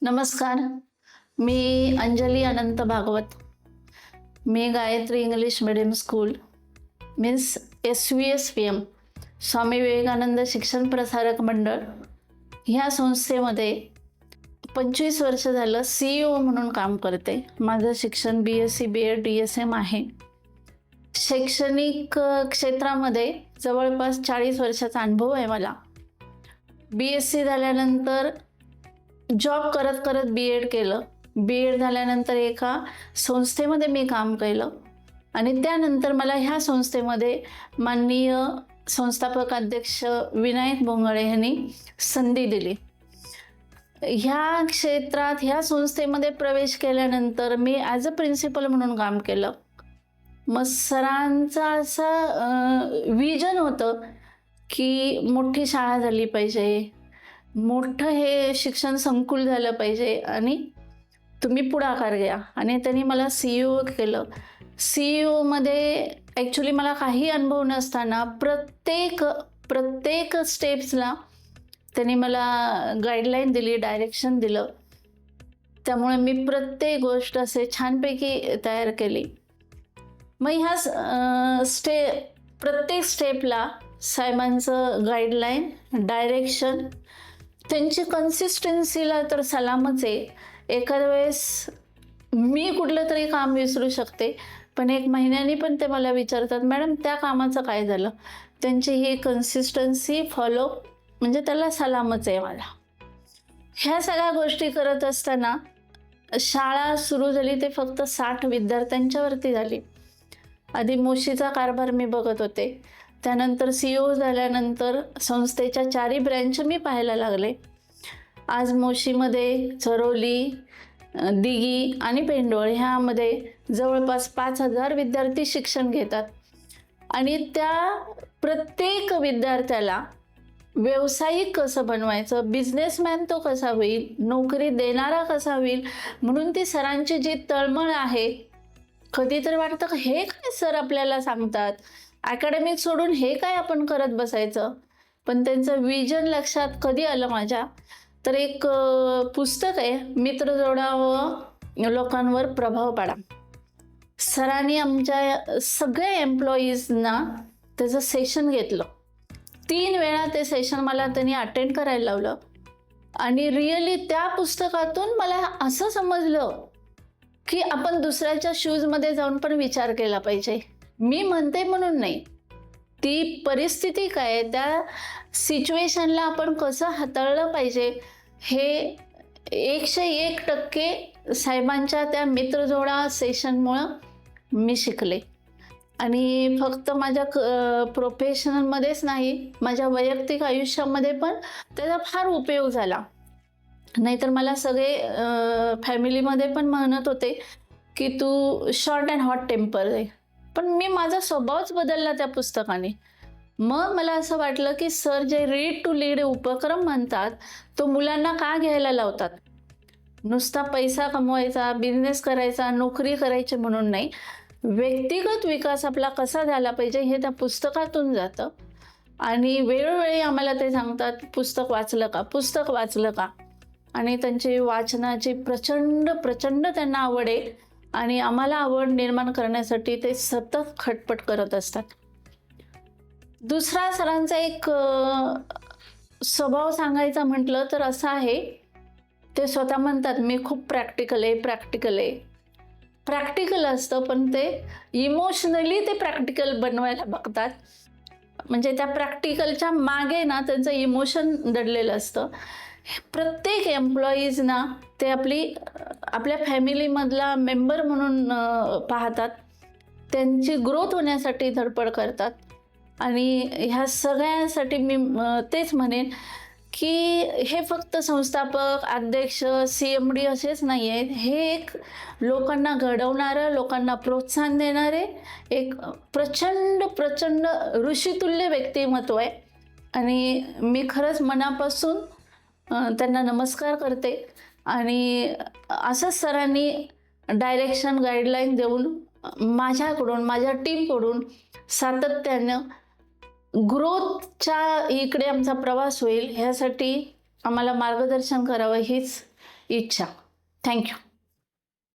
नमस्कार. मी अंजली अनंत भागवत. मी Gayatri English medium school means SVSPM Swami Vivekanand Shikshan Prasarak मंडळ ह्या संस्थेमध्ये 25 वर्ष झालं CEO म्हणून काम करते. माझं शिक्षण BSc BEd DSM आहे. शैक्षणिक क्षेत्रामध्ये जवळपास 40 वर्षाचा अनुभव आहे मला. BSc झाल्यानंतर जॉब करत करत BEd केलं. BEd झाल्यानंतर एका संस्थेमध्ये मी काम केलं आणि त्यानंतर मला ह्या संस्थेमध्ये माननीय संस्थापक अध्यक्ष विनायक बोंगाळे यांनी संधी दिली. ह्या क्षेत्रात ह्या संस्थेमध्ये प्रवेश केल्यानंतर मी ॲज अ प्रिन्सिपल म्हणून काम केलं. मग सरांचा असं विजन होतं की मोठी शाळा झाली पाहिजे, मोठं हे शिक्षण संकुल झालं पाहिजे आणि तुम्ही पुढाकार घ्या. आणि त्यांनी मला CEO केलं. CEOमध्ये ॲक्च्युली मला काही अनुभव नसताना प्रत्येक स्टेप्सला त्यांनी मला गाईडलाईन दिली, डायरेक्शन दिलं. त्यामुळे मी प्रत्येक गोष्ट असे छानपैकी तयार केली. मग ह्या प्रत्येक स्टेपला साहेबांचं गाईडलाईन, डायरेक्शन, त्यांची कन्सिस्टन्सीला तर सलामच आहे. एखाद्या वेळेस मी कुठलं तरी काम विसरू शकते, पण 1 महिन्याने पण ते मला विचारतात, मॅडम त्या कामाचं काय झालं. त्यांची ही कन्सिस्टन्सी फॉलो म्हणजे त्याला सलामच आहे मला. ह्या सगळ्या गोष्टी करत असताना शाळा सुरू झाली ते फक्त 60 विद्यार्थ्यांच्यावरती झाली. आधी मोशीचा कारभार मी बघत होते. त्यानंतर CEO झाल्यानंतर संस्थेच्या 4 ब्रँच मी पाहायला लागले. आज मोशीमध्ये चरोली, दिघी आणि पेंडोळ ह्यामध्ये जवळपास 5,000 विद्यार्थी शिक्षण घेतात आणि त्या प्रत्येक विद्यार्थ्याला व्यावसायिक कसं बनवायचं, बिझनेसमॅन तो कसा होईल, नोकरी देणारा कसा होईल, म्हणून ती सरांची जी तळमळ आहे. कधीतरी वाटतं का हे काय सर आपल्याला सांगतात, अकॅडमिक सोडून हे काय आपण करत बसायचं. पण त्यांचं विजन लक्षात कधी आलं माझ्या, तर एक पुस्तक आहे, मित्र जोडा व लोकांवर प्रभाव पाडा. सरांनी आमच्या सगळ्या एम्प्लॉईजना त्याचं सेशन घेतलं. 3 वेळा ते सेशन मला त्यांनी अटेंड करायला लावलं आणि रिअली त्या पुस्तकातून मला असं समजलं की आपण दुसऱ्याच्या शूजमध्ये जाऊन पण विचार केला पाहिजे. मी म्हणते म्हणून नाही, ती परिस्थिती काय, त्या सिच्युएशनला आपण कसं हाताळलं पाहिजे हे 101% साहेबांच्या त्या मित्रजोडा सेशनमुळं मी शिकले. आणि फक्त माझ्या प्रोफेशनलमध्येच नाही, माझ्या वैयक्तिक आयुष्यामध्ये पण त्याचा फार उपयोग झाला. नाहीतर मला सगळे फॅमिलीमध्ये पण म्हणत होते की तू शॉर्ट अँड हॉट टेम्पर आहे. पण मी माझा स्वभावच बदलला त्या पुस्तकाने. मग मला असं वाटलं की सर जे रीड टू लीड उपक्रम म्हणतात तो मुलांना का घ्यायला लावतात. नुसता पैसा कमवायचा, बिझनेस करायचा, नोकरी करायची म्हणून नाही, व्यक्तिगत विकास आपला कसा झाला पाहिजे हे त्या पुस्तकातून जातं. आणि वेळोवेळी आम्हाला ते सांगतात, पुस्तक वाचलं का, पुस्तक वाचलं का. आणि त्यांची वाचनाची प्रचंड त्यांना आवड आहे आणि आम्हाला आवड निर्माण करण्यासाठी ते सतत खटपट करत असतात. दुसरा सरांचा एक स्वभाव सांगायचा म्हटलं तर असा आहे, ते स्वतः म्हणतात मी खूप प्रॅक्टिकल आहे. प्रॅक्टिकल असतं पण ते इमोशनली ते प्रॅक्टिकल बनवायला बघतात. म्हणजे त्या प्रॅक्टिकलच्या मागे ना त्यांचं इमोशन दडलेलं असतं. प्रत्येक एम्प्लॉईजना ते आपल्या फॅमिलीमधला मेंबर म्हणून पाहतात, त्यांची ग्रोथ होण्यासाठी धडपड करतात. आणि ह्या सगळ्यांसाठी मी तेच म्हणेन की हे फक्त संस्थापक, अध्यक्ष, CMD असेच नाही आहेत. हे एक लोकांना घडवणारं, लोकांना प्रोत्साहन देणारे एक प्रचंड ऋषितुल्य व्यक्तिमत्व आहे. आणि मी खरंच मनापासून त्यांना नमस्कार करते. आणि असंच सरांनी डायरेक्शन, गाईडलाईन देऊन माझ्याकडून, माझ्या टीमकडून सातत्यानं ग्रोथच्या इकडे आमचा प्रवास होईल ह्यासाठी आम्हाला मार्गदर्शन करावं हीच इच्छा. थँक्यू.